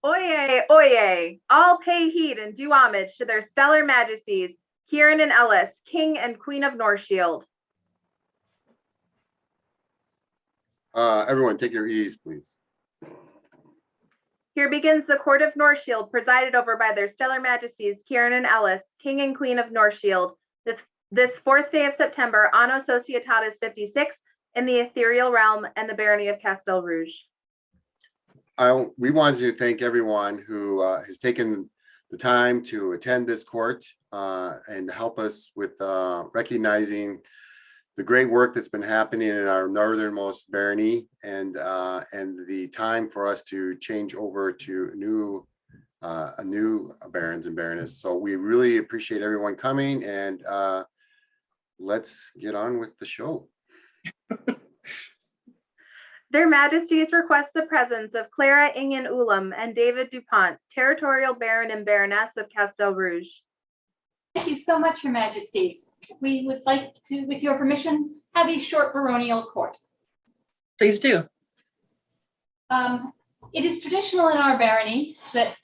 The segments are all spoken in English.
Oyez, oyez! All pay heed and do homage to their stellar majesties, Kieran and Ellis, King and Queen of Northshield. Everyone, take your ease, please. Here begins the Court of Northshield, presided over by their stellar majesties, Kieran and Ellis, King and Queen of Northshield, this 4th day of September, Anno Societatis 56, in the ethereal realm and the Barony of Castel Rouge. We wanted to thank everyone who has taken the time to attend this court and help us with recognizing the great work that's been happening in our northernmost barony, and the time for us to change over to a new barons and baroness. So we really appreciate everyone coming, and let's get on with the show. Their Majesties request the presence of Clara Ingen Ulam and David Dupont, Territorial Baron and Baroness of Castel Rouge. Thank you so much, Your Majesties. We would like to, with your permission, have a short baronial court. Please do. It is traditional in our barony that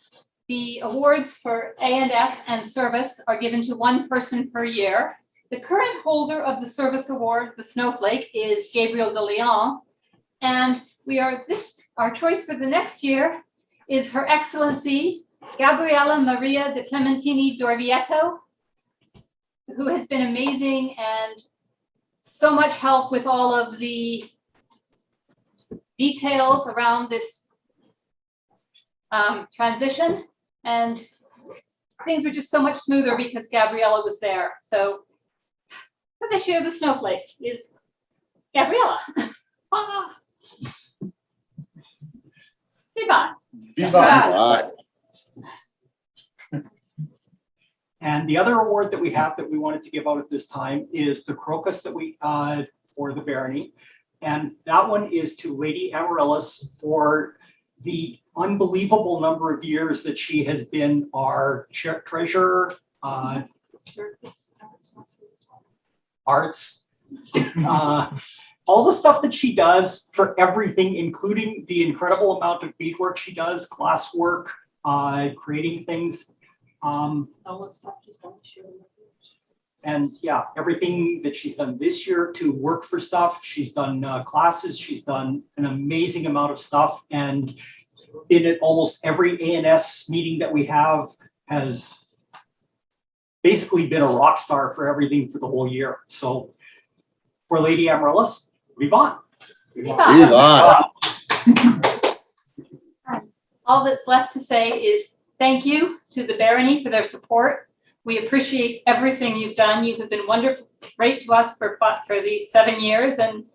the awards for A&S and service are given to one person per year. The current holder of the service award, the Snowflake, is Gabriel de Leon. And our choice for the next year is Her Excellency Gabriela Maria de Clementini Dorvieto, who has been amazing and so much help with all of the details around this transition. And things were just so much smoother because Gabriela was there. So for this year, the Snowflake is Gabriela. Viva. Viva. And the other award that we have that we wanted to give out at this time is the Crocus that we for the barony. And that one is to Lady Amaryllis for the unbelievable number of years that she has been our treasurer, arts, all the stuff that she does for everything, including the incredible amount of beadwork she does, glass work, creating things. And yeah, everything that she's done this year to work for stuff. She's done classes. She's done an amazing amount of stuff. And in almost every A&S meeting that we have has basically been a rock star for everything for the whole year. So for Lady Amaryllis, Viva. Viva. All that's left to say is thank you to the barony for their support. We appreciate everything you've done. You have been wonderful, great to us for these 7 years, and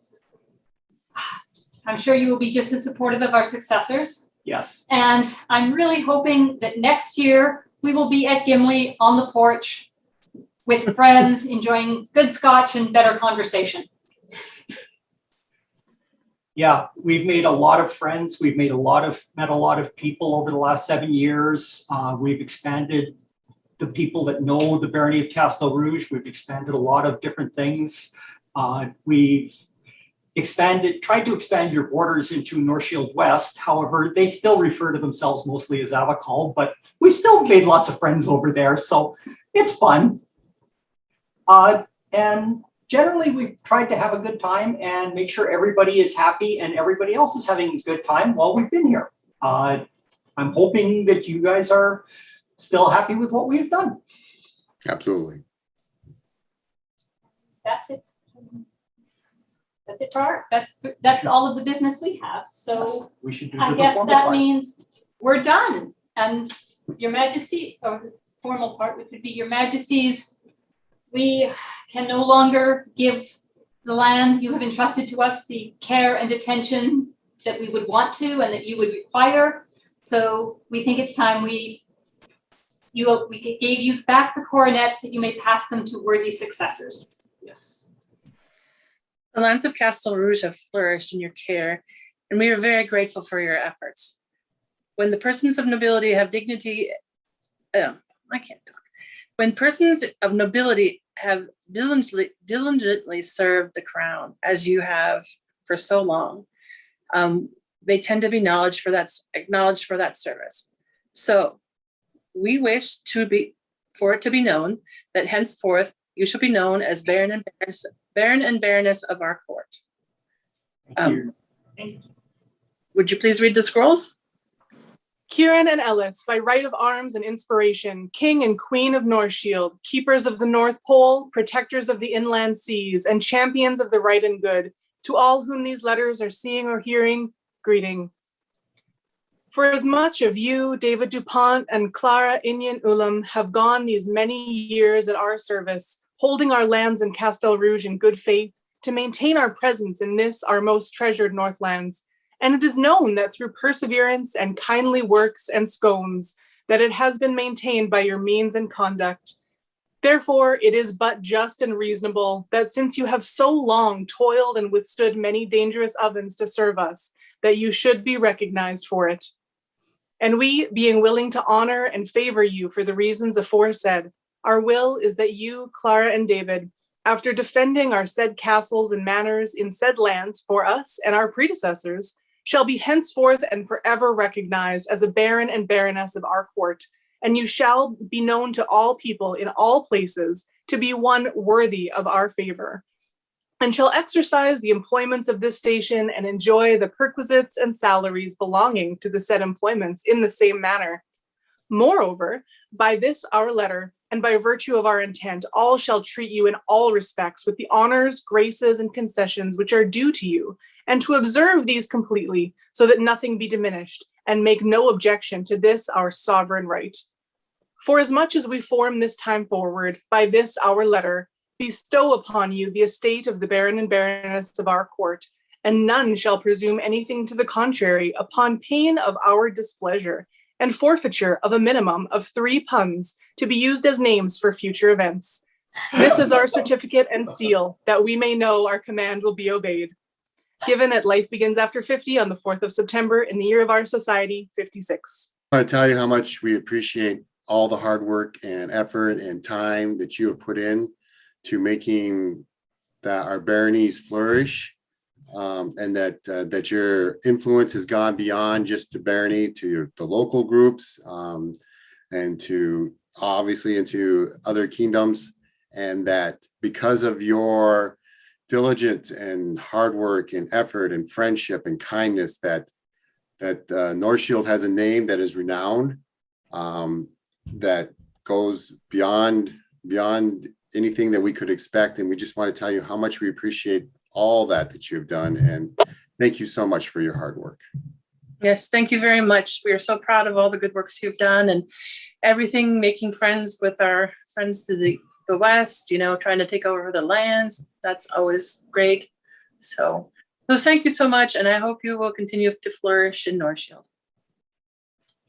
I'm sure you will be just as supportive of our successors. Yes. And I'm really hoping that next year we will be at Gimli on the porch with friends, enjoying good scotch and better conversation. Yeah, we've made a lot of friends. We've met a lot of people over the last 7 years. We've expanded the people that know the Barony of Castel Rouge. We've expanded a lot of different things. We've tried to expand your borders into Northshield West. However, they still refer to themselves mostly as Avacol, but we've still made lots of friends over there. So it's fun. And generally, we've tried to have a good time and make sure everybody is happy and everybody else is having a good time while we've been here. I'm hoping that you guys are still happy with what we've done. Absolutely. That's it. That's it for art. That's all of the business we have. So Yes, we should do I the guess formal that part. means we're done. And Your Majesty, or the formal part, which would be Your Majesties, we can no longer give the lands you have entrusted to us the care and attention that we would want to and that you would require. So we think it's time we gave you back the coronets that you may pass them to worthy successors. Yes. The lands of Castel Rouge have flourished in your care, and we are very grateful for your efforts. When the persons of nobility have dignity, When persons of nobility have diligently served the crown, as you have for so long, they tend to be acknowledged for that service. So we wish for it to be known that henceforth you shall be known as Baron and Baroness of our court. Thank you. Would you please read the scrolls? Kieran and Ellis, by right of arms and inspiration, King and Queen of Northshield, keepers of the North Pole, protectors of the inland seas, and champions of the right and good, to all whom these letters are seeing or hearing, greeting. For as much of you, David Dupont and Clara Inyan Ulam, have gone these many years at our service, holding our lands in Castel Rouge in good faith, to maintain our presence in this, our most treasured Northlands. And it is known that through perseverance and kindly works and scones, that it has been maintained by your means and conduct. Therefore, it is but just and reasonable that since you have so long toiled and withstood many dangerous ovens to serve us, that you should be recognized for it. And we, being willing to honor and favor you for the reasons aforesaid, our will is that you, Clara and David, after defending our said castles and manors in said lands for us and our predecessors, shall be henceforth and forever recognized as a Baron and Baroness of our court, and you shall be known to all people in all places to be one worthy of our favor, and shall exercise the employments of this station and enjoy the perquisites and salaries belonging to the said employments in the same manner. Moreover, by this our letter, and by virtue of our intent, all shall treat you in all respects with the honors, graces, and concessions which are due to you, and to observe these completely, so that nothing be diminished, and make no objection to this our sovereign right. For as much as we form this time forward, by this our letter, bestow upon you the estate of the Baron and Baroness of our court, and none shall presume anything to the contrary, upon pain of our displeasure, and forfeiture of a minimum of 3 punds to be used as names for future events. This is our certificate and seal, that we may know our command will be obeyed. Given at Life Begins After 50 on the 4th of September in the year of our society, 56. I want to tell you how much we appreciate all the hard work and effort and time that you have put in to making our baronies flourish, and that your influence has gone beyond just the barony to the local groups, and to obviously into other kingdoms, and that because of your diligence and hard work and effort and friendship and kindness, that Northshield has a name that is renowned, that goes beyond anything that we could expect. And we just want to tell you how much we appreciate all that you've done, and thank you so much for your hard work. Yes, thank you very much. We are so proud of all the good works you've done and everything, making friends with our friends to the West, trying to take over the lands. That's always great. So thank you so much. And I hope you will continue to flourish in Northshield.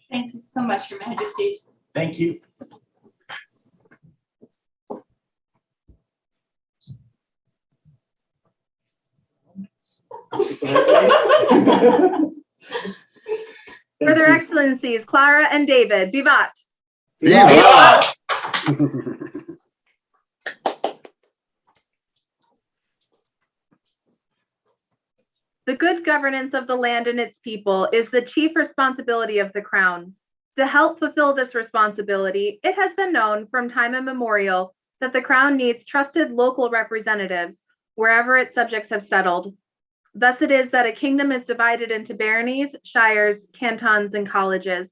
Thank you so much, Your Majesties. Thank you. For their excellencies, Clara and David, vivat. Viva! The good governance of the land and its people is the chief responsibility of the Crown. To help fulfill this responsibility, it has been known from time immemorial that the Crown needs trusted local representatives wherever its subjects have settled. Thus it is that a kingdom is divided into baronies, shires, cantons, and colleges.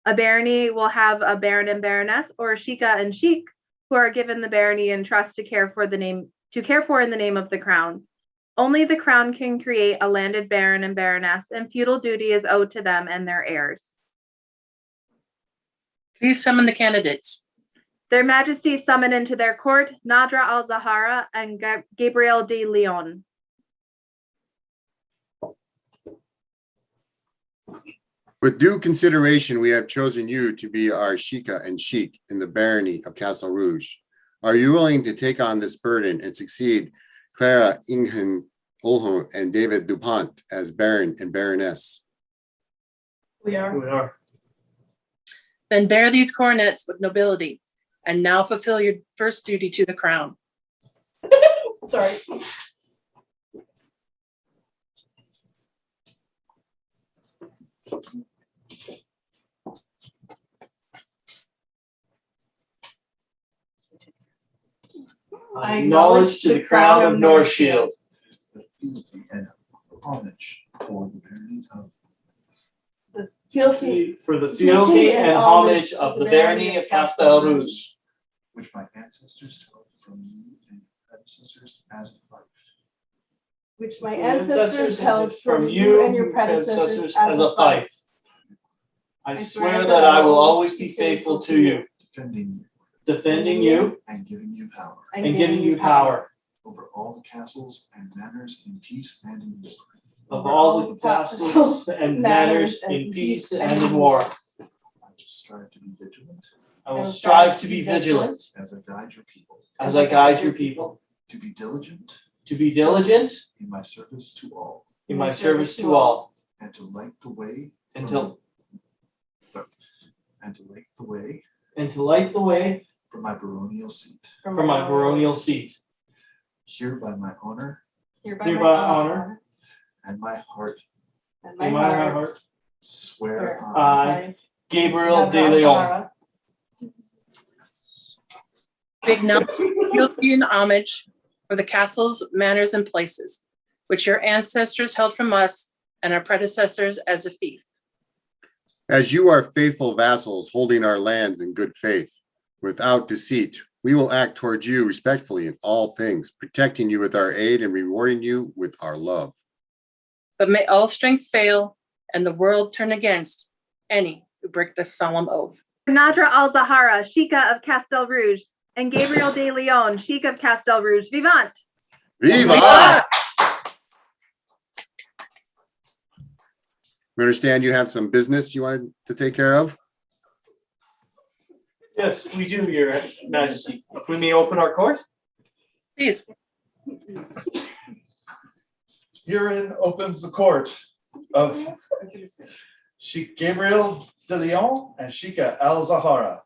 A barony will have a baron and baroness, or a Shaikha and Shaikh, who are given the barony and trust to care for in the name of the Crown. Only the Crown can create a landed baron and baroness, and feudal duty is owed to them and their heirs. Please summon the candidates. Their Majesties summon into their court Nadrah al-Zahara and Gabriel de Leon. With due consideration, we have chosen you to be our Shaikha and Shaikh in the barony of Castel Rouge. Are you willing to take on this burden and succeed Clara Inyan Ulam and David Dupont as Baron and Baroness? We are. Then bear these coronets with nobility, and now fulfill your first duty to the Crown. Sorry. I acknowledge to the crown of Northshield the fealty and homage for the barony of for the fealty and homage of the barony of Castel Rouge, which my ancestors held from you and predecessors as a fief. which my ancestors ancestors held from you and your predecessors as a fief. I swear that I will always be faithful to you, Defending you and giving you power, over all the castles and manors in peace and in war. of all the castles and manors in peace and in war. I will strive to be vigilant I will strive to be vigilant as I guide your people, to to be diligent in my service to all, and and to light the way and to light the way light the way for my baronial seat. for my baronial seat. Here by my honor Hereby honor and my heart And in my heart, swear I, Gabriel de Leon, acknowledge fealty and homage for the castles, manors, and places which your ancestors held from us and our predecessors as a fief. As you are faithful vassals holding our lands in good faith, without deceit, we will act towards you respectfully in all things, protecting you with our aid and rewarding you with our love. But may all strength fail and the world turn against any who break this solemn oath. Nadrah al-Zahara, Shaikha of Castel Rouge, and Gabriel de Leon, Sheikh of Castel Rouge. Vivant! Viva! We understand you have some business you wanted to take care of? yes, we do, Your Majesty. If we may open our court? Please. Herein opens the court of Sheikh Gabriel de Leon and Shaikha al-Zahara.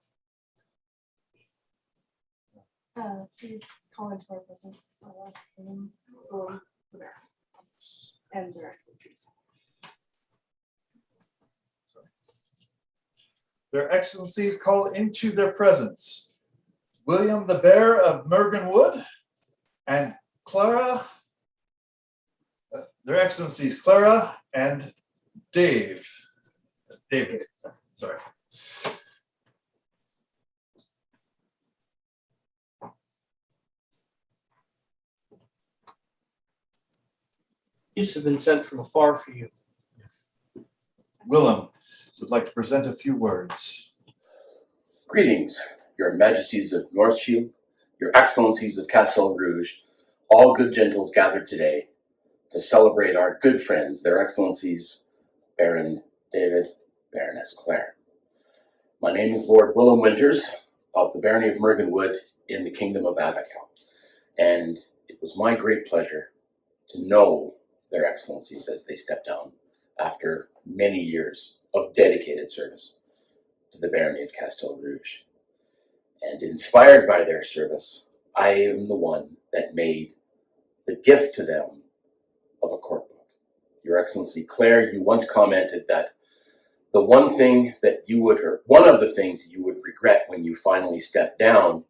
Please call into our presence, and their excellencies. Their Excellencies call into their presence William the Bear of Mergenwood and Clara, their Excellencies Clara and David, sorry. These have been sent from afar for you. Willem would like to present a few words. Greetings, your majesties of Northshield, your excellencies of Castel Rouge, all good gentles gathered today to celebrate our good friends, their excellencies, Baron David, Baroness Clara. My name is Lord Willem Winters of the Barony of Mergenwood in the Kingdom of Abigail, and it was my great pleasure to know their excellencies as they step down after many years of dedicated service to the Barony of Castel Rouge. And inspired by their service, I am the one that made the gift to them of a court book. Your Excellency Claire, you once commented that the one thing that you would, or one of the things you would regret when you finally stepped down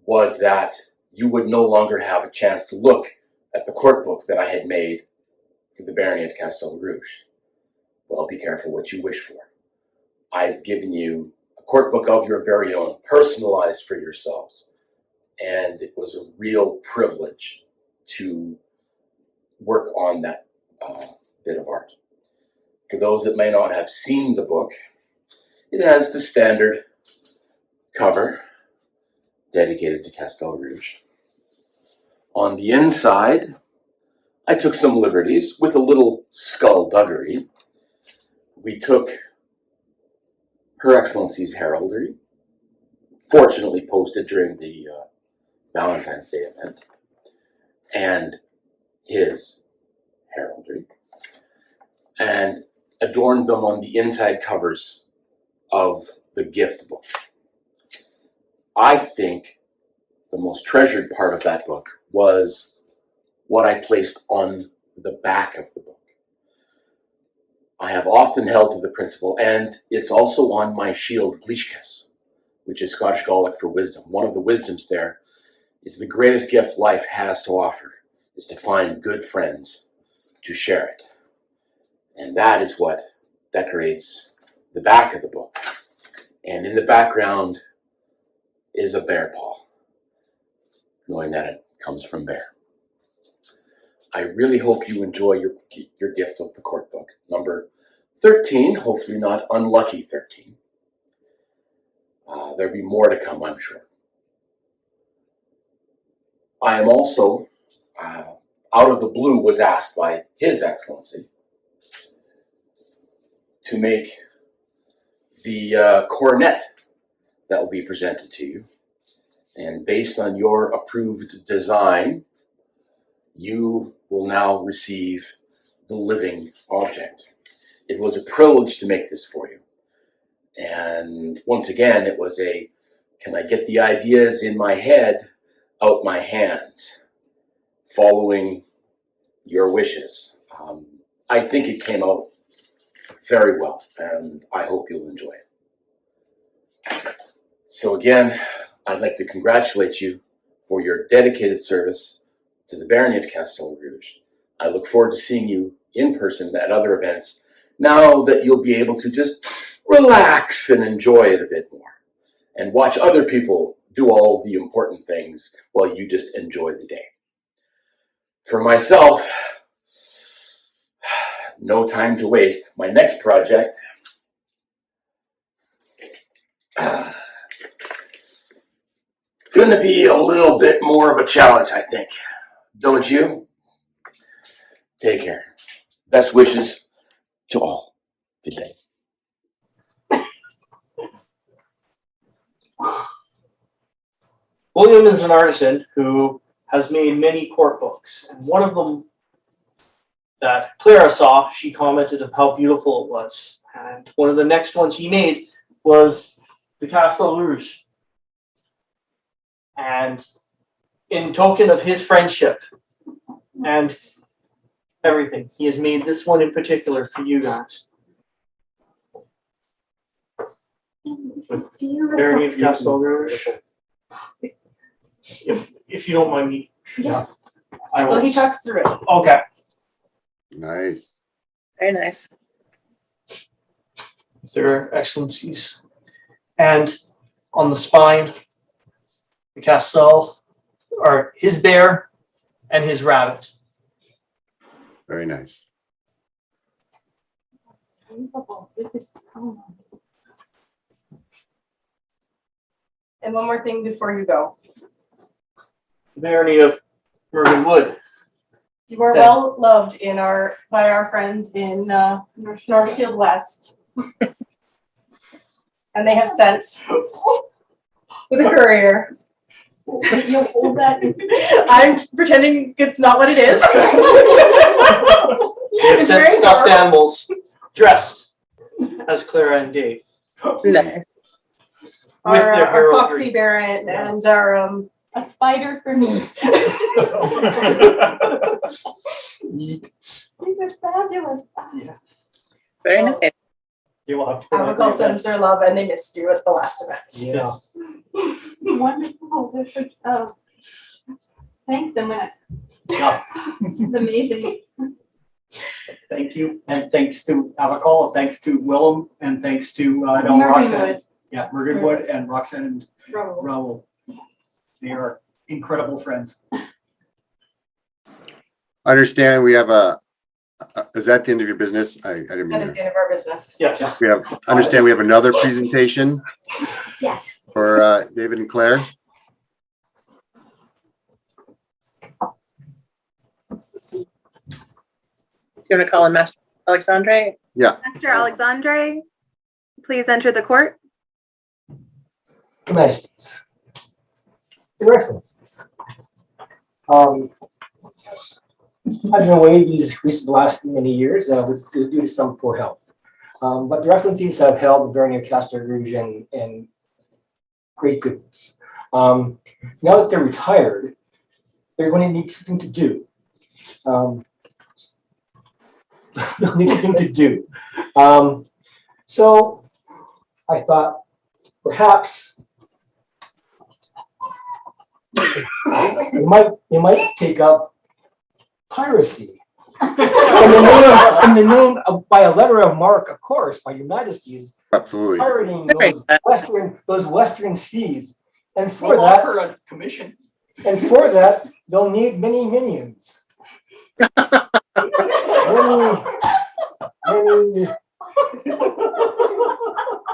was that you would no longer have a chance to look at the court book that I had made for the Barony of Castel Rouge. Well, be careful what you wish for. I've given you a court book of your very own, personalized for yourselves. And it was a real privilege to work on that bit of art. For those that may not have seen the book, it has the standard cover dedicated to Castel Rouge. On the inside, I took some liberties with a little skullduggery. We took Her Excellency's heraldry, fortunately posted during the Valentine's Day event, and his heraldry, and adorned them on the inside covers of the gift book. I think the most treasured part of that book was what I placed on the back of the book. I have often held to the principle, and it's also on my shield, Glishkes, which is Scottish Gaelic for wisdom. One of the wisdoms there is the greatest gift life has to offer, is to find good friends to share it. And that is what decorates the back of the book. And in the background is a bear paw, knowing that it comes from bear. I really hope you enjoy your gift of the court book. Number 13, hopefully not unlucky 13. There'll be more to come, I'm sure. I am also, out of the blue, was asked by His Excellency to make the coronet that will be presented to you. And based on your approved design, you will now receive the living object. It was a privilege to make this for you. And once again, it was a, can I get the ideas in my head out my hands, following your wishes. I think it came out very well, and I hope you'll enjoy it. So again, I'd like to congratulate you for your dedicated service to the Barony of Castel Rouge. I look forward to seeing you in person at other events, now that you'll be able to just relax and enjoy it a bit more, and watch other people do all the important things while you just enjoy the day. For myself, no time to waste. My next project gonna be a little bit more of a challenge, I think. Don't you? Take care. Best wishes to all. Good day. William is an artisan who has made many court books, and one of them that Clara saw, she commented of how beautiful it was. And one of the next ones he made was the Castel Rouge. And in token of his friendship and everything, he has made this one in particular for you guys. With Barony of Castel Rouge. If you don't mind me. Yeah. I will. Well, he talks through it. Okay. Nice. Very nice. Their Excellencies. And on the spine, the Castel, or his bear and his rabbit. Very nice. And one more thing before you go. The Barony of Mervyn Wood. You are well loved by our friends in North Shield West. And they have sent with a courier. You'll hold that. I'm pretending it's not what it is. They have sent stuffed animals dressed as Clara and Dave. Nice. Our Foxy Baron and our A spider for me. These are fabulous. Yes. Very nice. You will have to put on Abigail sends their love and they missed you at the last event. Yes. Wonderful. They're such, thank them. Yeah. It's amazing. Thank you, and thanks to Abigail, thanks to Willem, and thanks to Roxanne. Yeah, Mervyn Wood and Roxanne and Raoul. They are incredible friends. I understand we have is that the end of your business? I didn't mean That is to. the end of our business. Yes. We understand we have another presentation Yes. for David and Claire. Do you want to call in Master Alexandre? Yeah. Master Alexandre, please enter the court. Your Majesties, Your Excellencies, I've been away these last many years due to some poor health. But Your Excellencies have held the Barony of Castel Rouge in great goodness. Now that they're retired, they're going to need something to do. They'll need something to do. So I thought perhaps You might take up piracy. In the name of, by a letter of marque, of course, by your majesties, Absolutely. pirating Very those western seas. And for We'll that, offer a commission. and for that, they'll need many minions.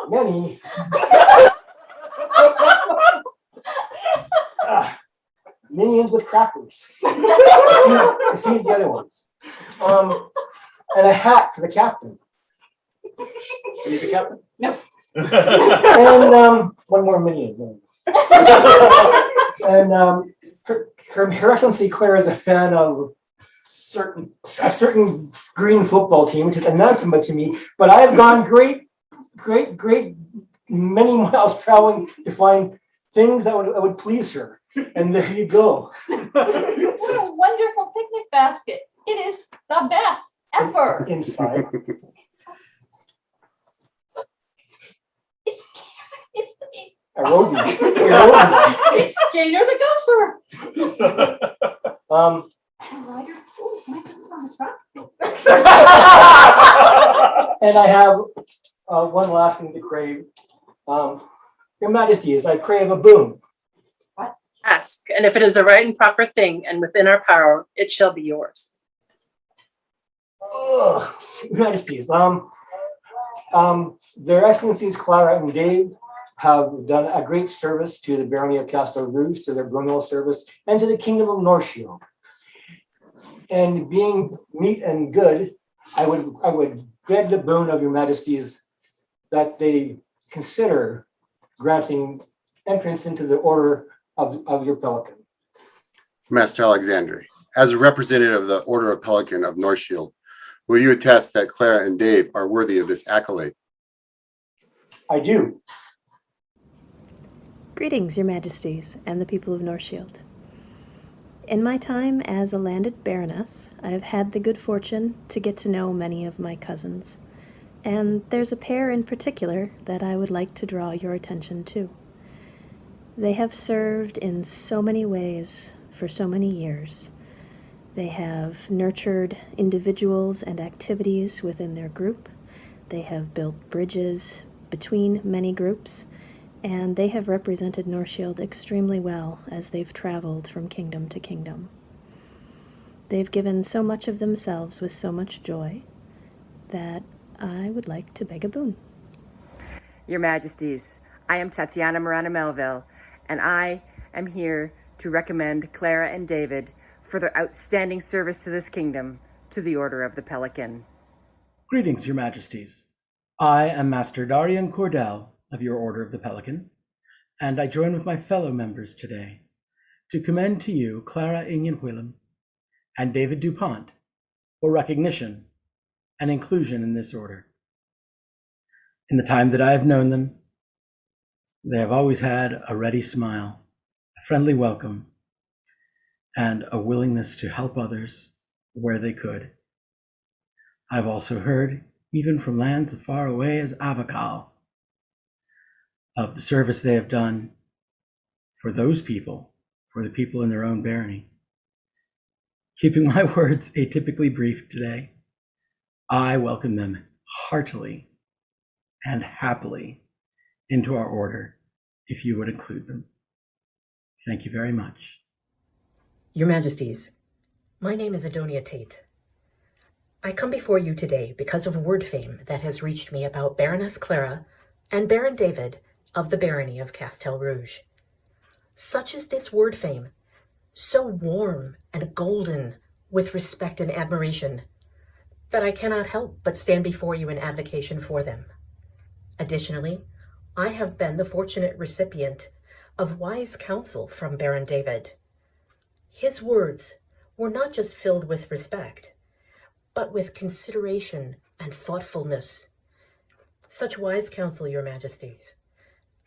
Many minions with crackers. To feed the other ones. And a hat for the captain. He's the captain. And one more minion. And Her Excellency Clara is a fan of a certain green football team, which is anathema to me. But I have gone great many miles traveling to find things that would please her. And there you go. What a wonderful picnic basket. It is the best ever. Inside. It's A rodent. it's Gator the gopher. Um, Ryder, ooh, my God, on the truck. And I have one last thing to crave. Your Majesties, I crave a boon. Ask, and if it is a right and proper thing and within our power, it shall be yours. Oh, Your Majesties, Their Excellencies Clara and Dave have done a great service to the Barony of Castel Rouge, to their Baronial service, and to the Kingdom of North Shield. And being meet and good, I would beg the boon of Your Majesties that they consider granting entrance into the order of your Pelican. Master Alexander, as a representative of the Order of Pelican of North Shield, will you attest that Clara and Dave are worthy of this accolade? I do. Greetings, Your Majesties, and the people of North Shield. In my time as a landed Baroness, I have had the good fortune to get to know many of my cousins, and there's a pair in particular that I would like to draw your attention to. They have served in so many ways for so many years. They have nurtured individuals and activities within their group. They have built bridges between many groups, and they have represented North Shield extremely well as they've traveled from kingdom to kingdom. They've given so much of themselves with so much joy that I would like to beg a boon. Your Majesties, I am Tatiana Morana Melville, and I am here to recommend Clara and David for their outstanding service to this kingdom to the Order of the Pelican. Greetings, Your Majesties. I am Master Darian Cordell of your Order of the Pelican, and I join with my fellow members today to commend to you Clara Ingen-Whillam and David DuPont for recognition and inclusion in this order. In the time that I have known them, they have always had a ready smile, a friendly welcome, and a willingness to help others where they could. I've also heard, even from lands as far away as Avakal, of the service they have done for those people, for the people in their own barony. Keeping my words atypically brief today, I welcome them heartily and happily into our order, if you would include them. Thank you very much. Your Majesties, my name is Adonia Tate. I come before you today because of word fame that has reached me about Baroness Clara and Baron David of the Barony of Castel Rouge. Such is this word fame, so warm and golden with respect and admiration, that I cannot help but stand before you in advocation for them. Additionally, I have been the fortunate recipient of wise counsel from Baron David. His words were not just filled with respect, but with consideration and thoughtfulness. Such wise counsel, Your Majesties,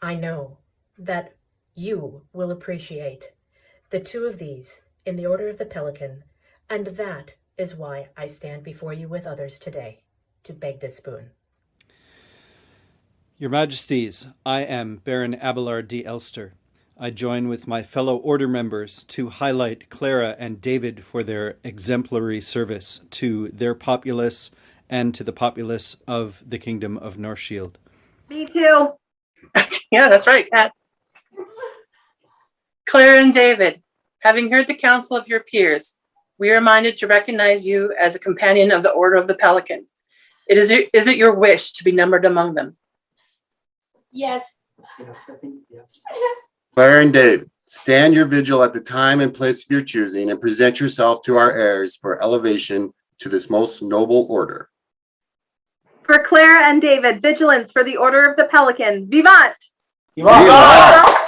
I know that you will appreciate the two of these in the Order of the Pelican, and that is why I stand before you with others today to beg this boon. Your Majesties, I am Baron Abelard D. Elster. I join with my fellow order members to highlight Clara and David for their exemplary service to their populace and to the populace of the Kingdom of North Shield. Me too. Yeah, that's right, Kat. Clara and David, having heard the counsel of your peers, we are minded to recognize you as a companion of the Order of the Pelican. Is it your wish to be numbered among them? Yes. Yes, I think, yes. Clara and David, stand your vigil at the time and place of your choosing and present yourself to our heirs for elevation to this most noble order. For Clara and David, vigilance for the Order of the Pelican. Vivant! Vivat!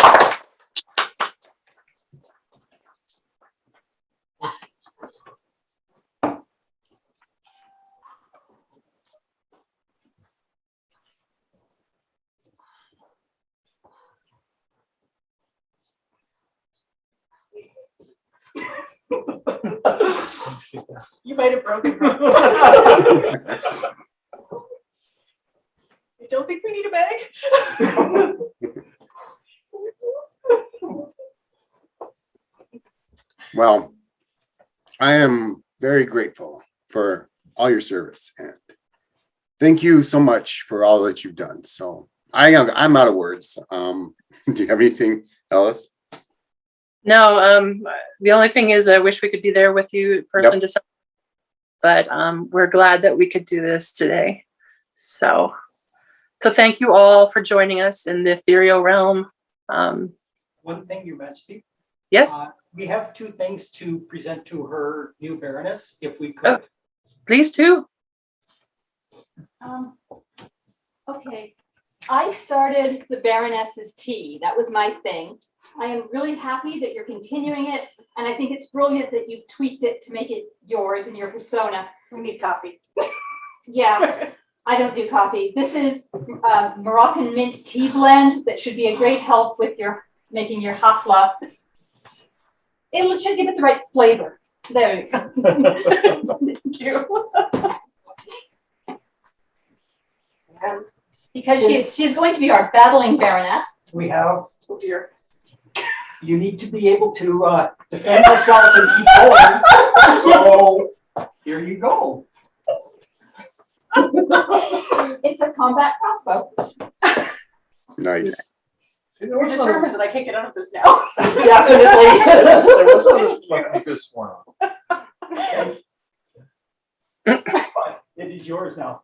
You might have broken. You don't think we need a bag? Well, I am very grateful for all your service and thank you so much for all that you've done. So I'm out of words. Do you have anything else? No, the only thing is I wish we could be there with you in person to celebrate, but we're glad that we could do this today. So thank you all for joining us in the ethereal realm. One thing, Your Majesty. Yes. We have two things to present to her new Baroness, if we could. Oh, please do. Okay. I started the Baroness's tea. That was my thing. I am really happy that you're continuing it, and I think it's brilliant that you've tweaked it to make it yours and your persona. We need coffee. Yeah, I don't do coffee. This is Moroccan mint tea blend that should be a great help with your making your hafla. It should give it the right flavor. There you go. Thank you. Because she's going to be our battling Baroness. We have, oh dear. You need to be able to defend yourself and keep going. So here you go. It's a combat crossbow. Nice. We're determined that I can't get out of this now. Definitely. There was others like you could have sworn on. It is yours now.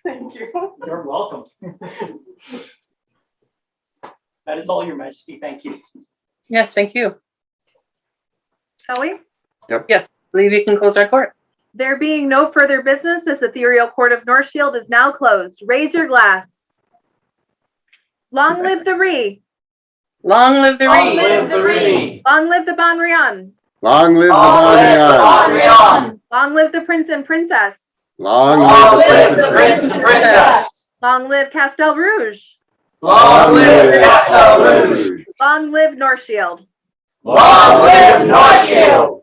Thank you. You're welcome. That is all, Your Majesty. Thank you. Yes, thank you. Shall we? Yep. Yes, I believe you can close our court. There being no further business, this ethereal court of North Shield is now closed. Raise your glass. Long live the Ree. Long live the Long Ree. live the Ree. Long live the Bonrian. Long live the Baronial. Long live the Prince and Princess. Long Long live live the Prince and Princess. Long live Castel Rouge. Long live Castel Rouge. Long live North Shield. Long live North Shield.